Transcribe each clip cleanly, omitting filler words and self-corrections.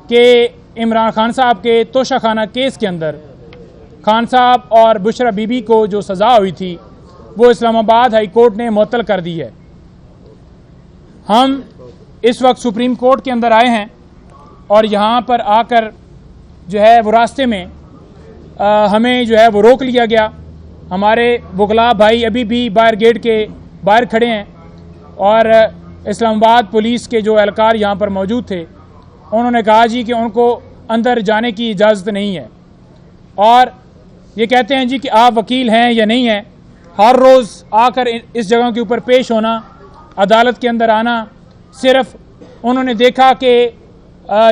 کہ عمران خان صاحب کے توشہ خانہ کیس کے اندر خان صاحب اور بشرا بی بی کو جو سزا ہوئی تھی وہ اسلام آباد ہائی کورٹ نے معطل کر دی ہے۔ ہم اس وقت سپریم کورٹ کے اندر آئے ہیں اور یہاں پر آ کر جو ہے وہ راستے میں ہمیں جو ہے وہ روک لیا گیا۔ ہمارے وکلاء بھائی ابھی بھی باہر گیٹ کے باہر کھڑے ہیں اور اسلام آباد پولیس کے جو اہلکار یہاں پر موجود تھے انہوں نے کہا جی کہ ان کو اندر جانے کی اجازت نہیں ہے، اور یہ کہتے ہیں جی کہ آپ وکیل ہیں یا نہیں ہیں۔ ہر روز آ کر اس جگہ کے اوپر پیش ہونا، عدالت کے اندر آنا، صرف انہوں نے دیکھا کہ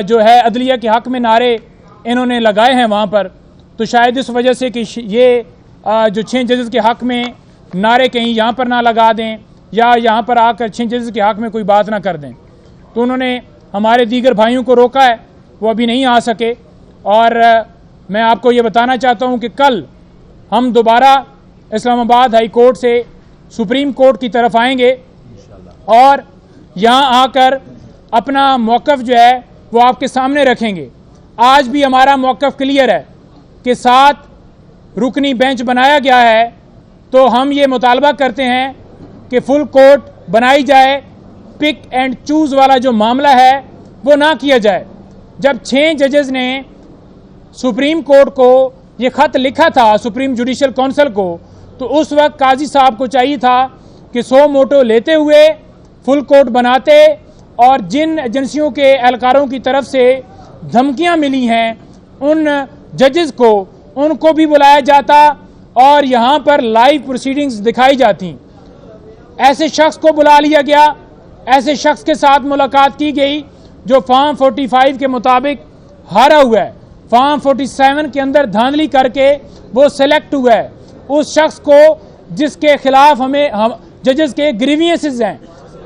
جو ہے عدلیہ کے حق میں نعرے انہوں نے لگائے ہیں وہاں پر، تو شاید اس وجہ سے کہ یہ جو 6 ججز کے حق میں نعرے کہیں یہاں پر نہ لگا دیں یا یہاں پر آ کر 6 ججز کے حق میں کوئی بات نہ کر دیں، تو انہوں نے ہمارے دیگر بھائیوں کو روکا ہے، وہ ابھی نہیں آ سکے۔ اور میں آپ کو یہ بتانا چاہتا ہوں کہ کل ہم دوبارہ اسلام آباد ہائی کورٹ سے سپریم کورٹ کی طرف آئیں گے اور یہاں آ کر اپنا موقف جو ہے وہ آپ کے سامنے رکھیں گے۔ آج بھی ہمارا موقف کلیئر ہے کہ 7 رکنی بینچ بنایا گیا ہے، تو ہم یہ مطالبہ کرتے ہیں کہ فل کورٹ بنائی جائے، پک اینڈ چوز والا جو معاملہ ہے وہ نہ کیا جائے۔ جب 6 ججز نے سپریم کورٹ کو یہ خط لکھا تھا، سپریم جوڈیشل کونسل کو، تو اس وقت قاضی صاحب کو چاہیے تھا کہ 100 موٹو لیتے ہوئے فل کورٹ بناتے، اور جن ایجنسیوں کے اہلکاروں کی طرف سے دھمکیاں ملی ہیں ان ججز کو، ان کو بھی بلایا جاتا اور یہاں پر لائیو پروسیڈنگز دکھائی جاتی۔ ایسے شخص کو بلا لیا گیا، ایسے شخص کے ساتھ ملاقات کی گئی جو فارم 45 کے مطابق ہارا ہوا ہے، فارم 47 کے اندر دھاندلی کر کے وہ سلیکٹ ہوا ہے۔ اس شخص کو جس کے خلاف ہمیں ججز کے گریوینسز ہیں،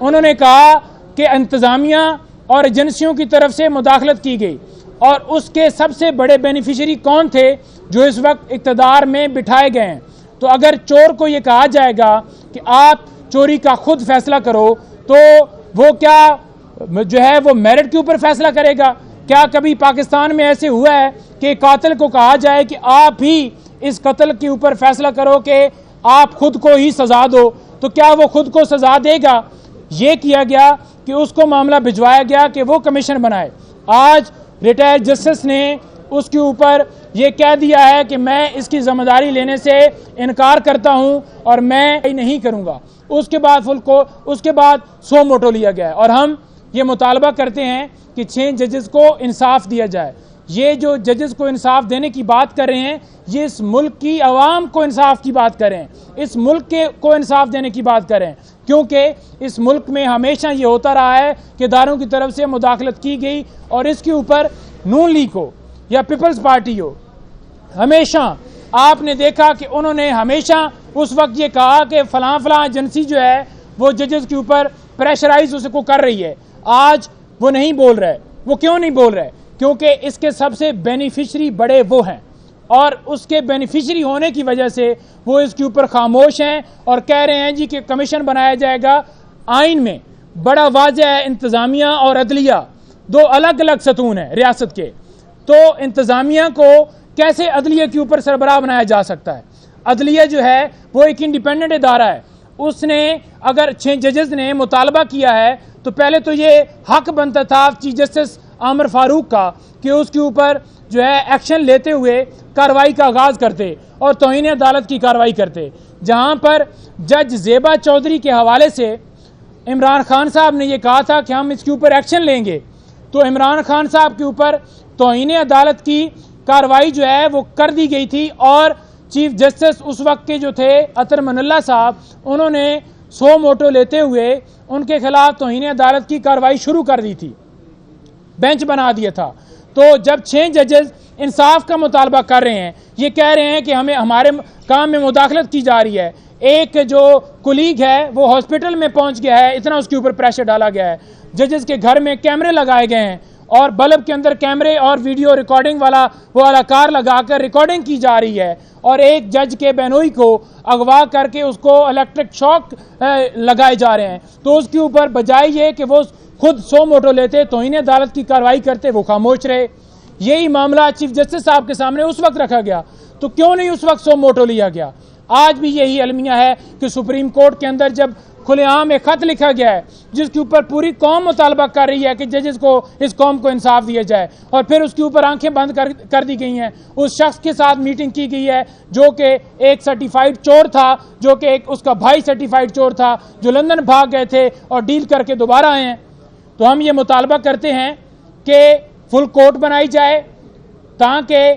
انہوں نے کہا کہ انتظامیہ اور ایجنسیوں کی طرف سے مداخلت کی گئی، اور اس کے سب سے بڑے بینیفیشری کون تھے جو اس وقت اقتدار میں بٹھائے گئے ہیں۔ تو اگر چور کو یہ کہا جائے گا کہ آپ چوری کا خود فیصلہ کرو، تو وہ کیا جو ہے وہ میرٹ کے اوپر فیصلہ کرے گا؟ کیا کبھی پاکستان میں ایسے ہوا ہے کہ قاتل کو کہا جائے کہ آپ ہی اس قتل کے اوپر فیصلہ کرو کہ آپ خود کو ہی سزا دو؟ تو کیا وہ خود کو سزا دے گا؟ یہ کیا گیا کہ اس کو معاملہ بھجوایا گیا کہ وہ کمیشن بنائے۔ آج ریٹائرڈ جسٹس نے اس کے اوپر یہ کہہ دیا ہے کہ میں اس کی ذمہ داری لینے سے انکار کرتا ہوں اور میں نہیں کروں گا۔ اس کے بعد اس کے بعد 100 موٹو لیا گیا ہے، اور ہم یہ مطالبہ کرتے ہیں کہ 6 ججز کو انصاف دیا جائے۔ یہ جو ججز کو انصاف دینے کی بات کر رہے ہیں، یہ اس ملک کی عوام کو انصاف کی بات کریں، اس ملک کو انصاف دینے کی بات کریں، کیونکہ اس ملک میں ہمیشہ یہ ہوتا رہا ہے کہ اداروں کی طرف سے مداخلت کی گئی، اور اس کے اوپر نون لیگ ہو یا پیپلز پارٹی ہو، ہمیشہ آپ نے دیکھا کہ انہوں نے ہمیشہ اس وقت یہ کہا کہ فلاں ایجنسی جو ہے وہ ججز کے اوپر پریشرائز اس کو کر رہی ہے۔ آج وہ نہیں بول رہے۔ وہ کیوں نہیں بول رہے؟ کیونکہ اس کے سب سے بینیفیشری بڑے وہ ہیں، اور اس کے بینیفیشری ہونے کی وجہ سے وہ اس کے اوپر خاموش ہیں اور کہہ رہے ہیں جی کہ کمیشن بنایا جائے گا۔ آئین میں بڑا واضح ہے، انتظامیہ اور عدلیہ 2 الگ الگ ستون ہیں ریاست کے، تو انتظامیہ کو کیسے عدلیہ کے اوپر سربراہ بنایا جا سکتا ہے؟ عدلیہ جو ہے وہ ایک انڈیپینڈنٹ ادارہ ہے، اس نے اگر 6 ججز نے مطالبہ کیا ہے تو پہلے تو یہ حق بنتا تھا چیف جسٹس عامر فاروق کا کہ اس کے اوپر جو ہے ایکشن لیتے ہوئے کارروائی کا آغاز کرتے اور توہین عدالت کی کارروائی کرتے۔ جہاں پر جج زیبا چودھری کے حوالے سے عمران خان صاحب نے یہ کہا تھا کہ ہم اس کے اوپر ایکشن لیں گے، تو عمران خان صاحب کے اوپر توہین عدالت کی کارروائی جو ہے وہ کر دی گئی تھی، اور چیف جسٹس اس وقت کے جو تھے عطر من اللہ صاحب، انہوں نے 100 موٹو لیتے ہوئے ان کے خلاف توہین عدالت کی کارروائی شروع کر دی تھی، بینچ بنا دیا تھا۔ تو جب 6 ججز انصاف کا مطالبہ کر رہے ہیں، یہ کہہ رہے ہیں کہ ہمارے کام میں مداخلت کی جا رہی ہے، ایک جو کولیگ ہے وہ ہاسپٹل میں پہنچ گیا ہے، اتنا اس کے اوپر پریشر ڈالا گیا ہے، ججز کے گھر میں کیمرے لگائے گئے ہیں اور بلب کے اندر کیمرے اور ویڈیو ریکارڈنگ والا وہ اہلکار لگا کر ریکارڈنگ کی جا رہی ہے، اور ایک جج کے بہنوئی کو اغوا کر کے اس کو الیکٹرک شاک لگائے جا رہے ہیں۔ تو اس کے اوپر بجائے یہ کہ وہ خود سو موٹو لیتے، توہین عدالت کی کارروائی کرتے، وہ خاموش رہے۔ یہی معاملہ چیف جسٹس صاحب کے سامنے اس وقت رکھا گیا تو کیوں نہیں اس وقت سو موٹو لیا گیا؟ آج بھی یہی المیہ ہے کہ سپریم کورٹ کے اندر جب کھلے عام ایک خط لکھا گیا ہے جس کے اوپر پوری قوم مطالبہ کر رہی ہے کہ ججز کو، اس قوم کو انصاف دیا جائے، اور پھر اس کے اوپر آنکھیں بند کر دی گئی ہیں۔ اس شخص کے ساتھ میٹنگ کی گئی ہے جو کہ ایک سرٹیفائیڈ چور تھا، جو کہ ایک اس کا بھائی سرٹیفائیڈ چور تھا، جو لندن بھاگ گئے تھے اور ڈیل کر کے دوبارہ آئے ہیں۔ تو ہم یہ مطالبہ کرتے ہیں کہ فل کورٹ بنائی جائے تاکہ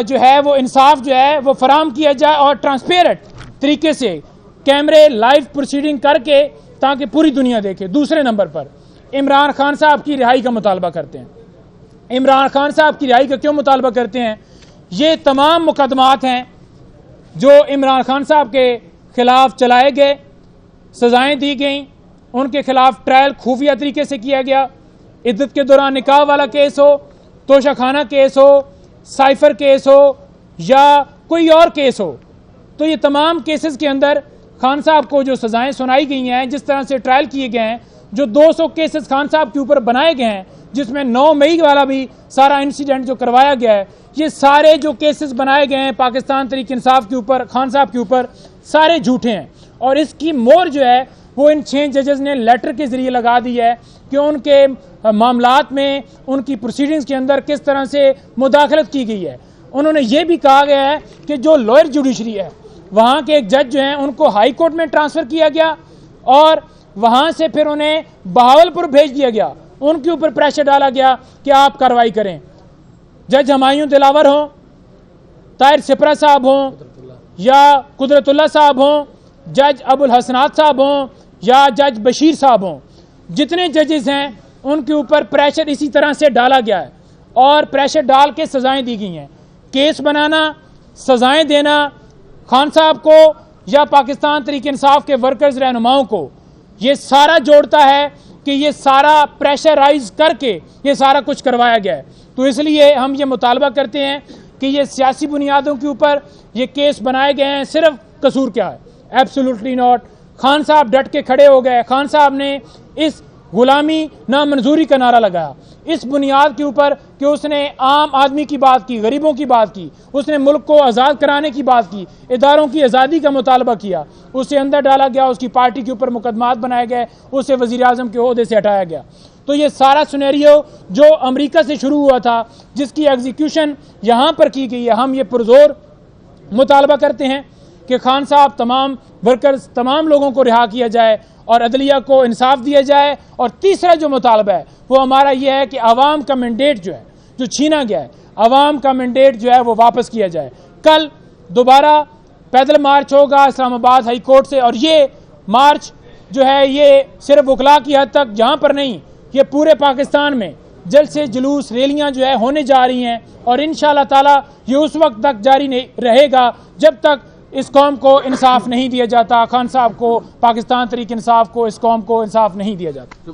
جو ہے وہ انصاف جو ہے وہ فراہم کیا جائے، اور ٹرانسپیرنٹ طریقے سے کیمرے لائیو پروسیڈنگ کر کے تاکہ پوری دنیا دیکھے۔ دوسرے نمبر پر عمران خان صاحب کی رہائی کا مطالبہ کرتے ہیں۔ عمران خان صاحب کی رہائی کا کیوں مطالبہ کرتے ہیں؟ یہ تمام مقدمات ہیں جو عمران خان صاحب کے خلاف چلائے گئے، سزائیں دی گئیں، ان کے خلاف ٹرائل خفیہ طریقے سے کیا گیا، عدت کے دوران نکاح والا کیس ہو، توشہ خانہ کیس ہو، سائفر کیس ہو یا کوئی اور کیس ہو، تو یہ تمام کیسز کے اندر خان صاحب کو جو سزائیں سنائی گئی ہیں، جس طرح سے ٹرائل کیے گئے ہیں، جو 200 کیسز خان صاحب کے اوپر بنائے گئے ہیں، جس میں 9 مئی والا بھی سارا انسیڈنٹ جو کروایا گیا ہے، یہ سارے جو کیسز بنائے گئے ہیں پاکستان تحریک انصاف کے اوپر، خان صاحب کے اوپر، سارے جھوٹے ہیں۔ اور اس کی مور جو ہے وہ ان 6 ججز نے لیٹر کے ذریعے لگا دی ہے کہ ان کے معاملات میں، ان کی پروسیڈنگز کے اندر کس طرح سے مداخلت کی گئی ہے۔ انہوں نے یہ بھی کہا گیا ہے کہ جو لوئر جوڈیشری ہے، وہاں کے ایک جج جو ہیں ان کو ہائی کورٹ میں ٹرانسفر کیا گیا اور وہاں سے پھر انہیں بہاولپور بھیج دیا گیا، ان کے اوپر پریشر ڈالا گیا کہ آپ کارروائی کریں۔ جج ہمایوں دلاور ہوں، طاہر سپرا صاحب ہوں یا قدرت اللہ صاحب ہوں، جج ابو الحسنات صاحب ہوں یا جج بشیر صاحب ہوں، جتنے ججز ہیں ان کے اوپر پریشر اسی طرح سے ڈالا گیا ہے اور پریشر ڈال کے سزائیں دی گئی ہیں۔ کیس بنانا، سزائیں دینا خان صاحب کو یا پاکستان تحریک انصاف کے ورکرز رہنماؤں کو، یہ سارا جوڑتا ہے کہ یہ سارا پریشرائز کر کے یہ سارا کچھ کروایا گیا ہے۔ تو اس لیے ہم یہ مطالبہ کرتے ہیں کہ یہ سیاسی بنیادوں کے اوپر یہ کیس بنائے گئے ہیں۔ صرف قصور کیا ہے؟ Absolutely not. خان صاحب ڈٹ کے کھڑے ہو گئے، خان صاحب نے اس غلامی نامنظوری کا نعرہ لگایا اس بنیاد کے اوپر کہ اس نے عام آدمی کی بات کی، غریبوں کی بات کی، اس نے ملک کو آزاد کرانے کی بات کی، اداروں کی آزادی کا مطالبہ کیا، اسے اندر ڈالا گیا، اس کی پارٹی کے اوپر مقدمات بنائے گئے، اسے وزیر اعظم کے عہدے سے ہٹایا گیا۔ تو یہ سارا سینیریو جو امریکہ سے شروع ہوا تھا، جس کی ایگزیکیوشن یہاں پر کی گئی ہے، ہم یہ پرزور مطالبہ کرتے ہیں کہ خان صاحب، تمام ورکرز، تمام لوگوں کو رہا کیا جائے اور عدلیہ کو انصاف دیا جائے۔ اور تیسرا جو مطالبہ ہے وہ ہمارا یہ ہے کہ عوام کا مینڈیٹ جو ہے، جو چھینا گیا ہے، عوام کا مینڈیٹ جو ہے وہ واپس کیا جائے۔ کل دوبارہ پیدل مارچ ہوگا اسلام آباد ہائی کورٹ سے، اور یہ مارچ جو ہے یہ صرف وکلاء کی حد تک جہاں پر نہیں، یہ پورے پاکستان میں جلسے، جلوس، ریلیاں جو ہے ہونے جا رہی ہیں، اور انشاءاللہ تعالی یہ اس وقت تک جاری رہے گا جب تک اس قوم کو انصاف نہیں دیا جاتا، خان صاحب کو، پاکستان تحریک انصاف کو، اس قوم کو انصاف نہیں دیا جاتا۔